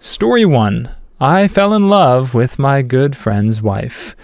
Story 1. I fell in love with my good friend's wife.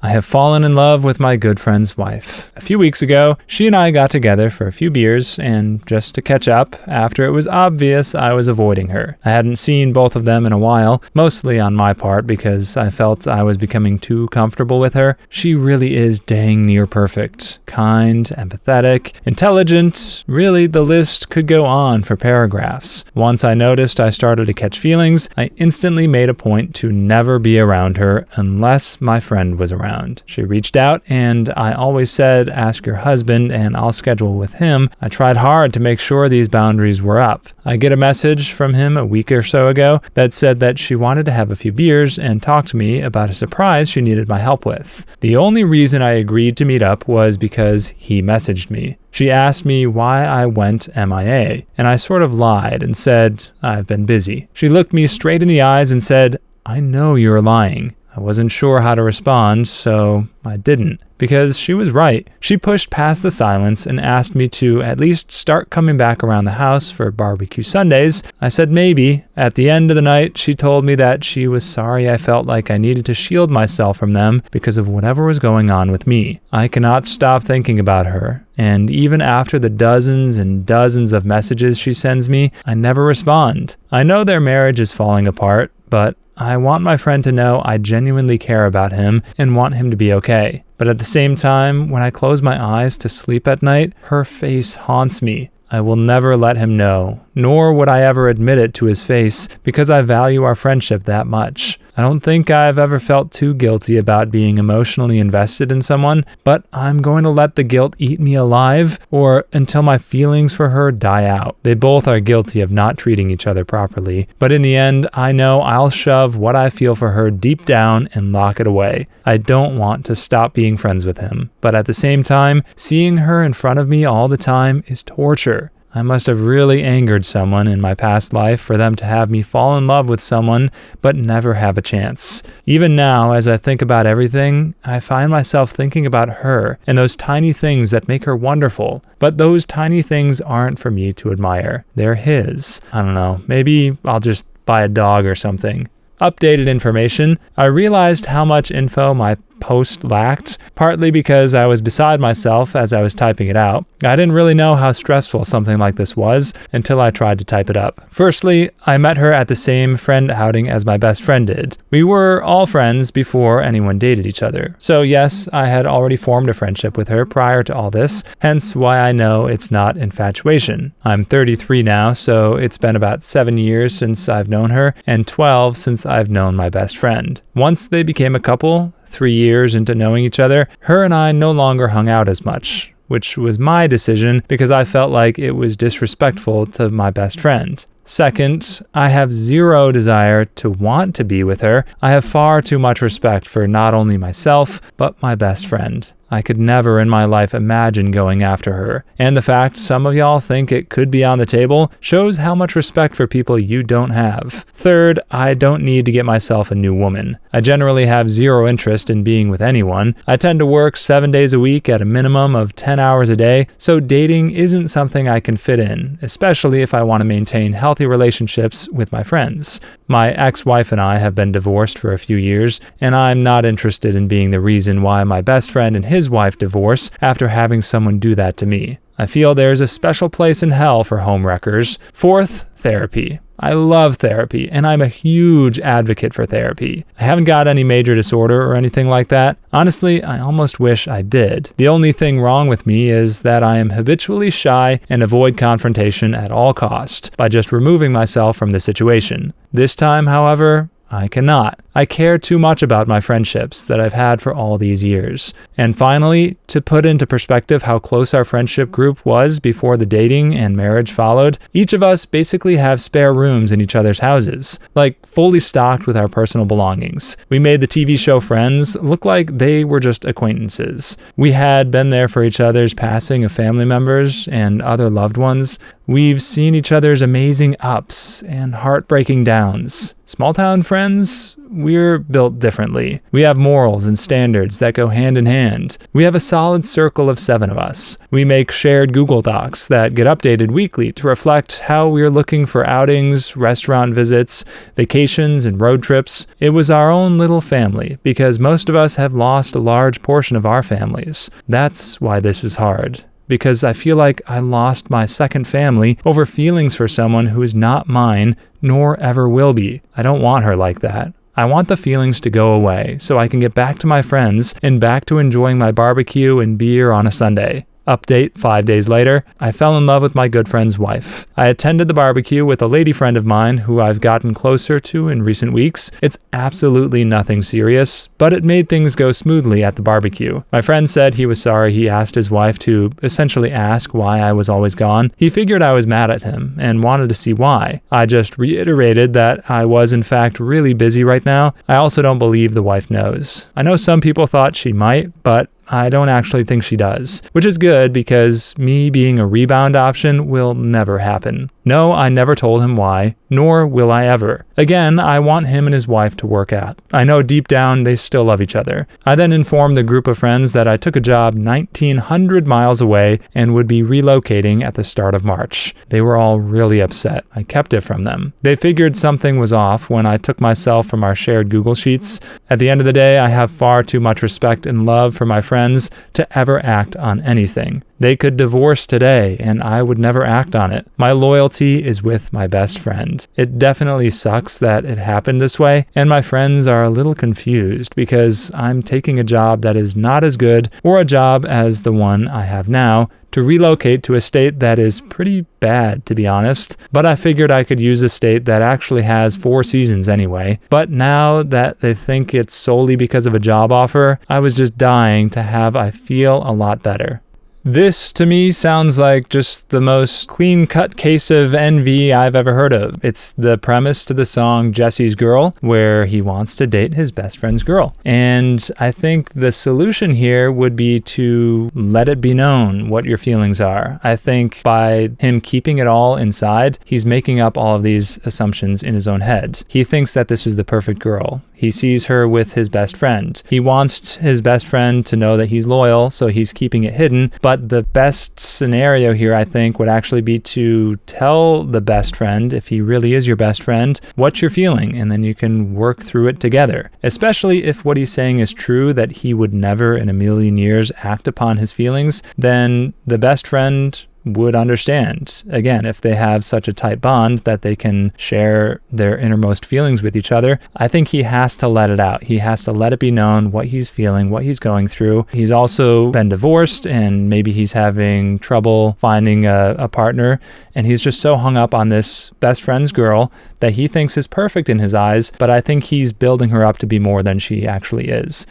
I have fallen in love with my good friend's wife. A few weeks ago, she and I got together for a few beers and just to catch up after it was obvious I was avoiding her. I hadn't seen both of them in a while, mostly on my part because I felt I was becoming too comfortable with her. She really is dang near perfect. Kind, empathetic, intelligent. Really, the list could go on for paragraphs. Once I noticed I started to catch feelings, I instantly made a point to never be around her unless my friend was around. She reached out and I always said, ask your husband and I'll schedule with him. I tried hard to make sure these boundaries were up. I get a message from him a week or so ago that said that she wanted to have a few beers and talk to me about a surprise she needed my help with. The only reason I agreed to meet up was because he messaged me. She asked me why I went MIA, and I sort of lied and said, I've been busy. She looked me straight in the eyes and said, I know you're lying. I wasn't sure how to respond, so I didn't, because she was right. She pushed past the silence and asked me to at least start coming back around the house for barbecue Sundays. I said maybe. At the end of the night, she told me that she was sorry I felt like I needed to shield myself from them because of whatever was going on with me. I cannot stop thinking about her, and even after the dozens and dozens of messages she sends me, I never respond. I know their marriage is falling apart, but I want my friend to know I genuinely care about him and want him to be okay. But at the same time, when I close my eyes to sleep at night, her face haunts me. I will never let him know, nor would I ever admit it to his face because I value our friendship that much. I don't think I've ever felt too guilty about being emotionally invested in someone, but I'm going to let the guilt eat me alive or until my feelings for her die out. They both are guilty of not treating each other properly, but in the end, I know I'll shove what I feel for her deep down and lock it away. I don't want to stop being friends with him, but at the same time, seeing her in front of me all the time is torture. I must have really angered someone in my past life for them to have me fall in love with someone but never have a chance. Even now, as I think about everything, I find myself thinking about her and those tiny things that make her wonderful. But those tiny things aren't for me to admire. They're his. I don't know, maybe I'll just buy a dog or something. Updated information. I realized how much info my post lacked, partly because I was beside myself as I was typing it out. I didn't really know how stressful something like this was until I tried to type it up. Firstly, I met her at the same friend outing as my best friend did. We were all friends before anyone dated each other. So yes, I had already formed a friendship with her prior to all this, hence why I know it's not infatuation. I'm 33 now, so it's been about 7 years since I've known her and 12 since I've known my best friend. Once they became a couple, 3 years into knowing each other, her and I no longer hung out as much, which was my decision because I felt like it was disrespectful to my best friend. Second, I have zero desire to want to be with her. I have far too much respect for not only myself, but my best friend. I could never in my life imagine going after her. And the fact some of y'all think it could be on the table shows how much respect for people you don't have. Third, I don't need to get myself a new woman. I generally have zero interest in being with anyone. I tend to work 7 days a week at a minimum of 10 hours a day, so dating isn't something I can fit in, especially if I want to maintain healthy relationships with my friends. My ex-wife and I have been divorced for a few years, and I'm not interested in being the reason why my best friend and his wife divorce after having someone do that to me. I feel there's a special place in hell for homewreckers. Fourth, therapy. I love therapy, and I'm a huge advocate for therapy. I haven't got any major disorder or anything like that. Honestly, I almost wish I did. The only thing wrong with me is that I am habitually shy and avoid confrontation at all costs by just removing myself from the situation. This time, however, I cannot. I care too much about my friendships that I've had for all these years. And finally, to put into perspective how close our friendship group was before the dating and marriage followed, each of us basically have spare rooms in each other's houses, like fully stocked with our personal belongings. We made the TV show Friends look like they were just acquaintances. We had been there for each other's passing of family members and other loved ones. We've seen each other's amazing ups and heartbreaking downs. Small town friends, we're built differently. We have morals and standards that go hand in hand. We have a solid circle of 7 of us. We make shared Google Docs that get updated weekly to reflect how we're looking for outings, restaurant visits, vacations, and road trips. It was our own little family because most of us have lost a large portion of our families. That's why this is hard. Because I feel like I lost my second family over feelings for someone who is not mine, nor ever will be. I don't want her like that. I want the feelings to go away so I can get back to my friends and back to enjoying my barbecue and beer on a Sunday. Update 5 days later, I fell in love with my good friend's wife. I attended the barbecue with a lady friend of mine who I've gotten closer to in recent weeks. It's absolutely nothing serious, but it made things go smoothly at the barbecue. My friend said he was sorry he asked his wife to essentially ask why I was always gone. He figured I was mad at him and wanted to see why. I just reiterated that I was in fact really busy right now. I also don't believe the wife knows. I know some people thought she might, but I don't actually think she does, which is good because me being a rebound option will never happen. No, I never told him why, nor will I ever. Again, I want him and his wife to work out. I know deep down they still love each other. I then informed the group of friends that I took a job 1,900 miles away and would be relocating at the start of March. They were all really upset. I kept it from them. They figured something was off when I took myself from our shared Google Sheets. At the end of the day, I have far too much respect and love for my friends to ever act on anything. They could divorce today, and I would never act on it. My loyalty is with my best friend. It definitely sucks that it happened this way, and my friends are a little confused because I'm taking a job that is not as good or a job as the one I have now to relocate to a state that is pretty bad, to be honest. But I figured I could use a state that actually has 4 seasons anyway. But now that they think it's solely because of a job offer, I was just dying to have I feel a lot better. This, to me, sounds like just the most clean-cut case of envy I've ever heard of. It's the premise to the song Jesse's Girl, where he wants to date his best friend's girl. And I think the solution here would be to let it be known what your feelings are. I think by him keeping it all inside, he's making up all of these assumptions in his own head. He thinks that this is the perfect girl. He sees her with his best friend. He wants his best friend to know that he's loyal, so he's keeping it hidden. But the best scenario here, I think, would actually be to tell the best friend, if he really is your best friend, what you're feeling, and then you can work through it together. Especially if what he's saying is true, that he would never in a million years act upon his feelings, then the best friend would understand. Again, if they have such a tight bond that they can share their innermost feelings with each other, I think he has to let it out. He has to let it be known what he's feeling, what he's going through. He's also been divorced and maybe he's having trouble finding a partner, and he's just so hung up on this best friend's girl that he thinks is perfect in his eyes, but I think he's building her up to be more than she actually is.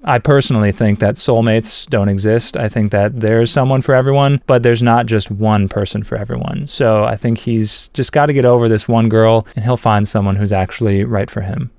I personally think that soulmates don't exist. I think that there's someone for everyone, but there's not just one person for everyone. So I think he's just got to get over this one girl and he'll find someone who's actually right for him.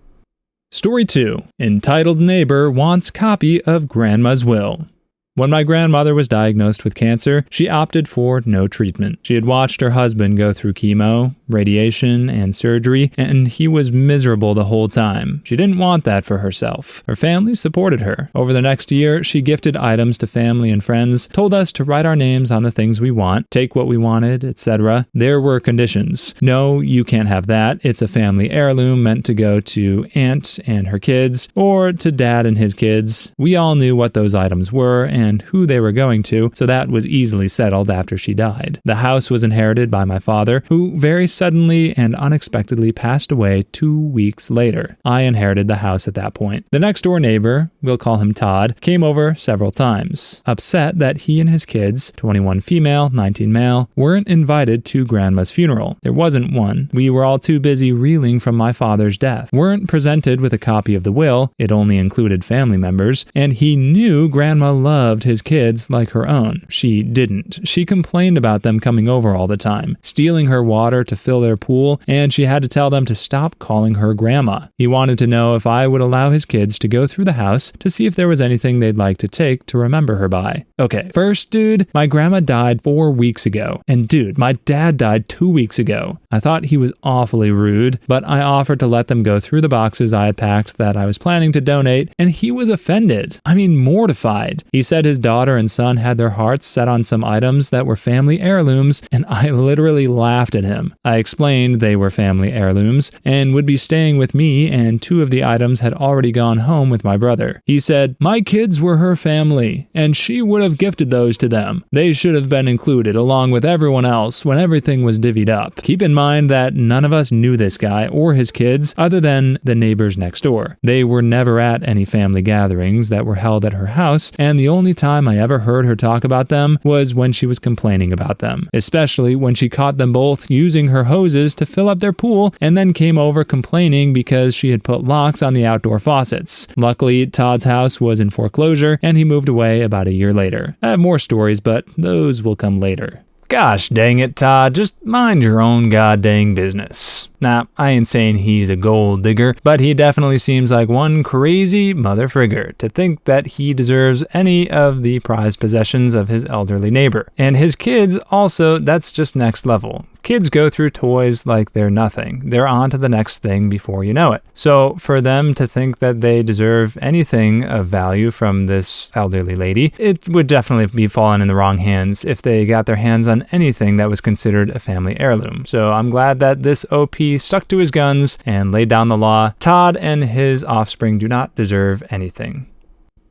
Story 2. Entitled Neighbor Wants Copy of Grandma's Will. When my grandmother was diagnosed with cancer, she opted for no treatment. She had watched her husband go through chemo, radiation, and surgery, and he was miserable the whole time. She didn't want that for herself. Her family supported her. Over the next year, she gifted items to family and friends, told us to write our names on the things we want, take what we wanted, etc. There were conditions. No, you can't have that. It's a family heirloom meant to go to Aunt and her kids, or to Dad and his kids. We all knew what those items were, and who they were going to, so that was easily settled after she died. The house was inherited by my father, who very suddenly and unexpectedly passed away 2 weeks later. I inherited the house at that point. The next door neighbor, we'll call him Todd, came over several times, upset that he and his kids, 21 female, 19 male, weren't invited to Grandma's funeral. There wasn't one. We were all too busy reeling from my father's death. Weren't presented with a copy of the will, it only included family members, and he knew Grandma loved loved his kids like her own. She didn't. She complained about them coming over all the time, stealing her water to fill their pool, and she had to tell them to stop calling her grandma. He wanted to know if I would allow his kids to go through the house to see if there was anything they'd like to take to remember her by. Okay, first, dude, my grandma died 4 weeks ago. And dude, my dad died 2 weeks ago. I thought he was awfully rude, but I offered to let them go through the boxes I had packed that I was planning to donate, and he was offended. I mean, mortified. He said his daughter and son had their hearts set on some items that were family heirlooms, and I literally laughed at him. I explained they were family heirlooms and would be staying with me, and 2 of the items had already gone home with my brother. He said, "My kids were her family, and she would have gifted those to them. They should have been included along with everyone else when everything was divvied up." Keep in mind that none of us knew this guy or his kids other than the neighbors next door. They were never at any family gatherings that were held at her house, and the only time I ever heard her talk about them was when she was complaining about them, especially when she caught them both using her hoses to fill up their pool and then came over complaining because she had put locks on the outdoor faucets. Luckily, Todd's house was in foreclosure and he moved away about a year later. I have more stories, but those will come later. Gosh dang it, Todd, just mind your own goddamn business. Nah, I ain't saying he's a gold digger, but he definitely seems like one crazy mother frigger to think that he deserves any of the prized possessions of his elderly neighbor. And his kids also, that's just next level. Kids go through toys like they're nothing. They're on to the next thing before you know it. So for them to think that they deserve anything of value from this elderly lady, it would definitely be falling in the wrong hands if they got their hands on anything that was considered a family heirloom. So I'm glad that this OP stuck to his guns and laid down the law. Todd and his offspring do not deserve anything.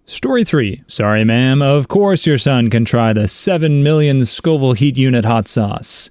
Story 3. Sorry, ma'am. Of course your son can try the 7 million Scoville heat unit hot sauce.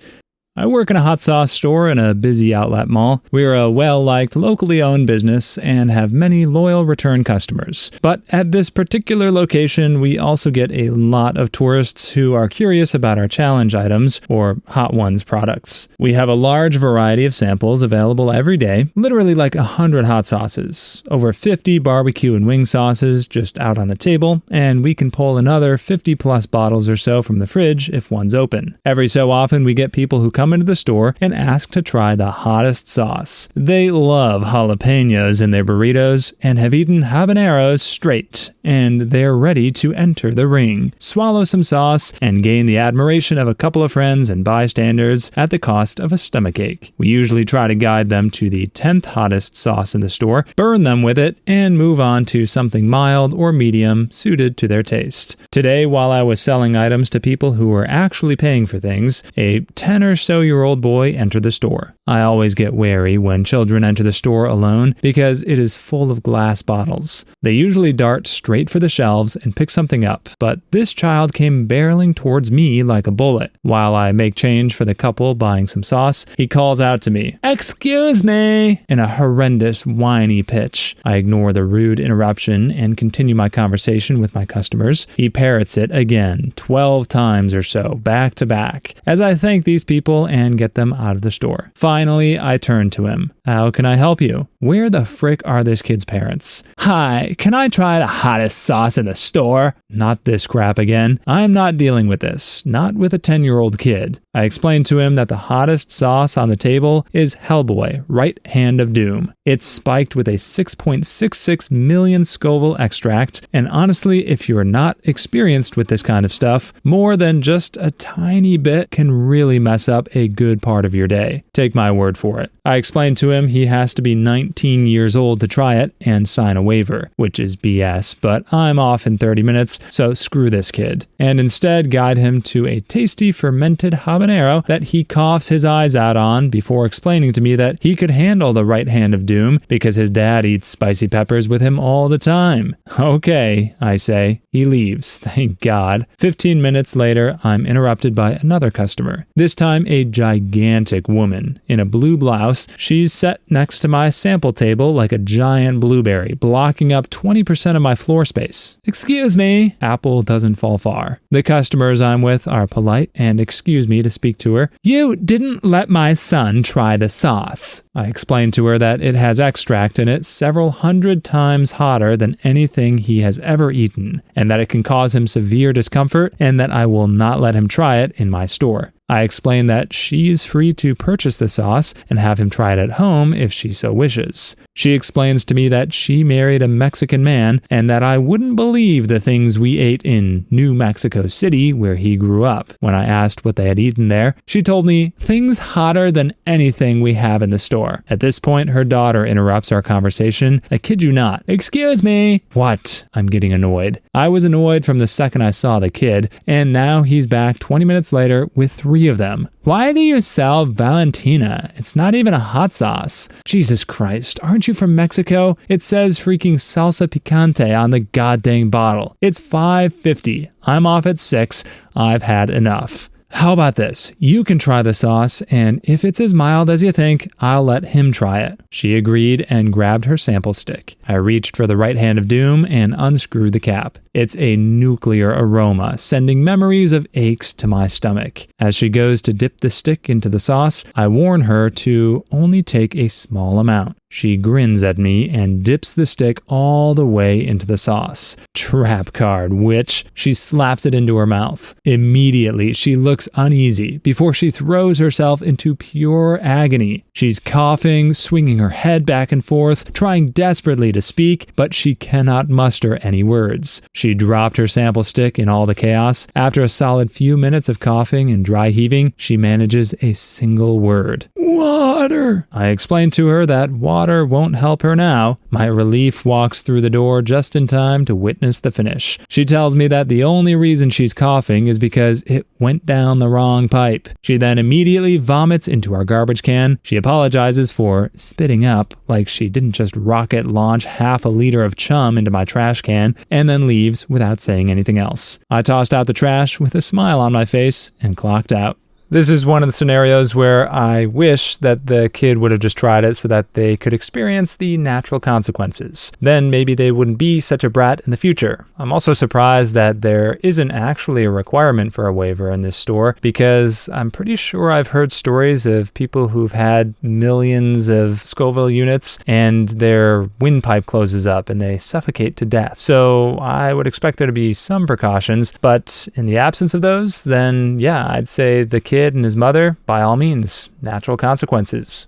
I work in a hot sauce store in a busy outlet mall. We're a well-liked, locally owned business and have many loyal return customers. But at this particular location, we also get a lot of tourists who are curious about our challenge items, or Hot Ones products. We have a large variety of samples available every day, literally like 100 hot sauces, over 50 barbecue and wing sauces just out on the table, and we can pull another 50-plus bottles or so from the fridge if one's open. Every so often, we get people who come into the store and ask to try the hottest sauce. They love jalapenos in their burritos and have eaten habaneros straight, and they're ready to enter the ring, swallow some sauce, and gain the admiration of a couple of friends and bystanders at the cost of a stomachache. We usually try to guide them to the 10th hottest sauce in the store, burn them with it, and move on to something mild or medium suited to their taste. Today, while I was selling items to people who were actually paying for things, a 10 or so year old boy entered the store. I always get wary when children enter the store alone because it is full of glass bottles. They usually dart straight for the shelves and pick something up, but this child came barreling towards me like a bullet. While I make change for the couple buying some sauce, he calls out to me, "Excuse me," in a horrendous whiny pitch. I ignore the rude interruption and continue my conversation with my customers. He parrots it again, 12 times or so, back to back, as I thank these people and get them out of the store. Finally, I turn to him. "How can I help you? Where the frick are this kid's parents?" "Hi, can I try the hottest sauce in the store?" Not this crap again. I'm not dealing with this. Not with a 10-year-old kid. I explained to him that the hottest sauce on the table is Hellboy, Right Hand of Doom. It's spiked with a 6.66 million Scoville extract, and honestly, if you're not experienced with this kind of stuff, more than just a tiny bit can really mess up a good part of your day. Take my word for it. I explained to him he has to be 19 years old to try it and sign a waiver, which is BS, but I'm off in 30 minutes, so screw this kid. And instead guide him to a tasty fermented habanero that he coughs his eyes out on before explaining to me that he could handle the Right Hand of Doom because his dad eats spicy peppers with him all the time. Okay, I say. He leaves, thank God. 15 minutes later, I'm interrupted by another customer. This time, a a gigantic woman. In a blue blouse, she's set next to my sample table like a giant blueberry, blocking up 20% of my floor space. "Excuse me." Apple doesn't fall far. The customers I'm with are polite and excuse me to speak to her. "You didn't let my son try the sauce." I explained to her that it has extract in it several hundred times hotter than anything he has ever eaten, and that it can cause him severe discomfort, and that I will not let him try it in my store. I explained that she is free to purchase the sauce and have him try it at home if she so wishes. She explains to me that she married a Mexican man and that I wouldn't believe the things we ate in New Mexico City where he grew up. When I asked what they had eaten there, she told me things hotter than anything we have in the store. At this point, her daughter interrupts our conversation. I kid you not. "Excuse me." "What?" I'm getting annoyed. I was annoyed from the second I saw the kid, and now he's back 20 minutes later with 3 of them. "Why do you sell Valentina? It's not even a hot sauce." Jesus Christ, aren't you from Mexico? It says freaking salsa picante on the goddamn bottle. It's $5.50. I'm off at 6. I've had enough. "How about this? You can try the sauce, and if it's as mild as you think, I'll let him try it." She agreed and grabbed her sample stick. I reached for the right hand of doom and unscrewed the cap. It's a nuclear aroma, sending memories of aches to my stomach. As she goes to dip the stick into the sauce, I warn her to only take a small amount. She grins at me and dips the stick all the way into the sauce. Trap card, witch. She slaps it into her mouth. Immediately, she looks uneasy before she throws herself into pure agony. She's coughing, swinging her head back and forth, trying desperately to speak, but she cannot muster any words. She dropped her sample stick in all the chaos. After a solid few minutes of coughing and dry heaving, she manages a single word. "Water." I explained to her that water won't help her now. My relief walks through the door just in time to witness the finish. She tells me that the only reason she's coughing is because it went down the wrong pipe. She then immediately vomits into our garbage can. She apologizes for spitting up like she didn't just rocket launch half a liter of chum into my trash can, and then leaves without saying anything else. I tossed out the trash with a smile on my face and clocked out. This is one of the scenarios where I wish that the kid would have just tried it so that they could experience the natural consequences. Then maybe they wouldn't be such a brat in the future. I'm also surprised that there isn't actually a requirement for a waiver in this store, because I'm pretty sure I've heard stories of people who've had millions of Scoville units and their windpipe closes up and they suffocate to death. So I would expect there to be some precautions, but in the absence of those, then yeah, I'd say the kid and his mother, by all means, natural consequences.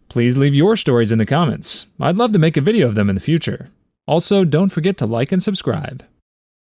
Please leave your stories in the comments. I'd love to make a video of them in the future. Also, don't forget to like and subscribe.